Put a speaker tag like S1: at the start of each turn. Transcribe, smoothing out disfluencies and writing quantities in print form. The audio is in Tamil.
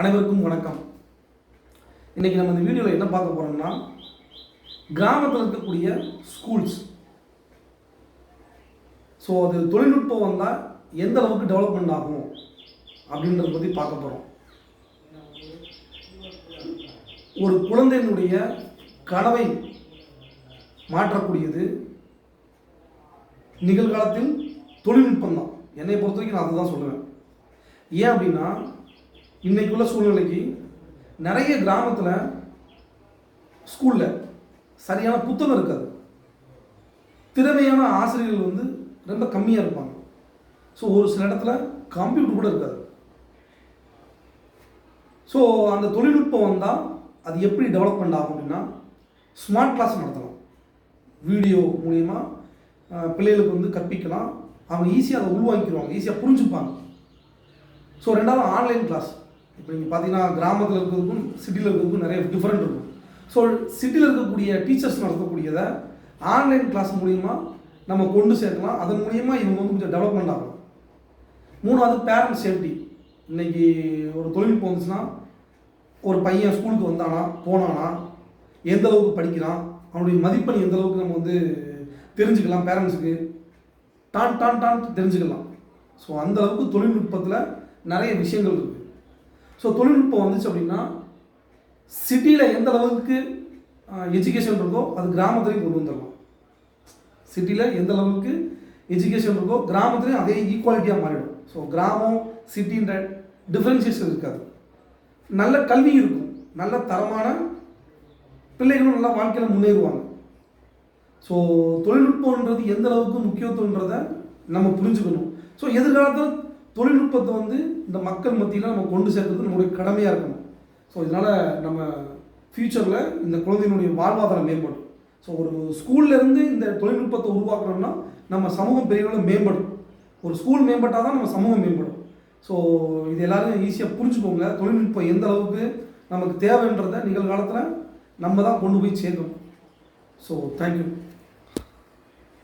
S1: அனைவருக்கும் வணக்கம். இன்றைக்கி நம்ம இந்த வீடியோவில் என்ன பார்க்க போகிறோம்னா, கிராமத்தில் இருக்கக்கூடிய ஸ்கூல்ஸ். ஸோ அது தொழில்நுட்பம் வந்தால் எந்த அளவுக்கு டெவலப்மெண்ட் ஆகும் அப்படின்றத பற்றி பார்க்க போகிறோம். ஒரு குழந்தையினுடைய கனவை மாற்றக்கூடியது நிகழ்காலத்தில் தொழில்நுட்பம் தான். என்னை பொறுத்த வரைக்கும் நான் அதை தான் சொல்லுவேன். ஏன் அப்படின்னா, இன்றைக்குள்ள சூழ்நிலைக்கு நிறைய கிராமத்தில் ஸ்கூலில் சரியான புத்தகம் இருக்காது, திறமையான ஆசிரியர்கள் ரொம்ப கம்மியாக இருப்பாங்க. ஸோ ஒரு சில இடத்துல கம்ப்யூட்டர் கூட இருக்காது. ஸோ அந்த தொழில்நுட்பம் வந்தால் அது எப்படி டெவலப்மெண்ட் ஆகும் அப்படின்னா, ஸ்மார்ட் கிளாஸ் நடத்தலாம். வீடியோ மூலிமா பிள்ளைகளுக்கு கற்பிக்கலாம். அவங்க ஈஸியாக அதை உள்வாங்கிடுவாங்க, ஈஸியாக புரிஞ்சுப்பாங்க. ஸோ ரெண்டாவது ஆன்லைன் கிளாஸ். இப்போ நீங்கள் பார்த்தீங்கன்னா, கிராமத்தில் இருக்கிறதுக்கும் சிட்டியில் இருக்கிறதுக்கும் நிறைய டிஃப்ரெண்ட் இருக்கும். ஸோ சிட்டியில் இருக்கக்கூடிய டீச்சர்ஸ் நடத்தக்கூடியதை ஆன்லைன் கிளாஸ் மூலிமா நம்ம கொண்டு சேர்க்கலாம். அதன் மூலிமா இவங்க கொஞ்சம் டெவலப்மெண்ட் ஆகும். மூணாவது பேரண்ட் சேஃப்டி. இன்றைக்கி ஒரு தொழில்நுட்பம் வந்துச்சுன்னா, ஒரு பையன் ஸ்கூலுக்கு வந்தானா போனானா எந்த அளவுக்கு படிக்கிறான், அவனுடைய மதிப்பெண் எந்த அளவுக்கு நம்ம தெரிஞ்சுக்கலாம். பேரண்ட்ஸுக்கு டான் தெரிஞ்சுக்கலாம். ஸோ அந்த அளவுக்கு தொழில்நுட்பத்தில் நிறைய விஷயங்கள் இருக்குது. ஸோ தொழில்நுட்பம் வந்துச்சு அப்படின்னா, சிட்டியில் எந்த அளவுக்கு எஜுகேஷன் இருக்கோ அது கிராமத்துலேயும் கொண்டு வந்துடலாம். சிட்டியில் எந்த அளவுக்கு எஜுகேஷன் இருக்கோ கிராமத்துலேயும் அதே ஈக்குவாலிட்டியாக மாறிடும். ஸோ கிராமம் சிட்டின்ற டிஃப்ரென்சியேஷன் இருக்காது. நல்ல கல்வி இருக்கும், நல்ல தரமான பிள்ளைகளும் நல்லா வாழ்க்கையில் முன்னேறுவாங்க. ஸோ தொழில்நுட்பம்ன்றது எந்த அளவுக்கு முக்கியத்துவன்றதை நம்ம புரிஞ்சுக்கணும். ஸோ எதிர்காலத்தில் தொழில்நுட்பத்தை இந்த மக்கள் மத்தியில் நம்ம கொண்டு சேர்க்கிறது நம்மளுடைய கடமையாக இருக்கணும். ஸோ இதனால் நம்ம ஃப்யூச்சரில் இந்த குழந்தையினுடைய வாழ்வாதாரம் மேம்படும். ஸோ ஒரு ஸ்கூல்லேருந்து இந்த தொழில்நுட்பத்தை உருவாக்கணும்னா நம்ம சமூகம் பெரிய அளவில் மேம்படும். ஒரு ஸ்கூல் மேம்பட்டால் தான் நம்ம சமூகம் மேம்படும். ஸோ இது எல்லோரும் ஈஸியாக புரிஞ்சுக்கோங்க. தொழில்நுட்பம் எந்த அளவுக்கு நமக்கு தேவைன்றதை நிகழ்காலத்தில் நம்ம தான் கொண்டு போய் சேர்க்கணும். So thank you.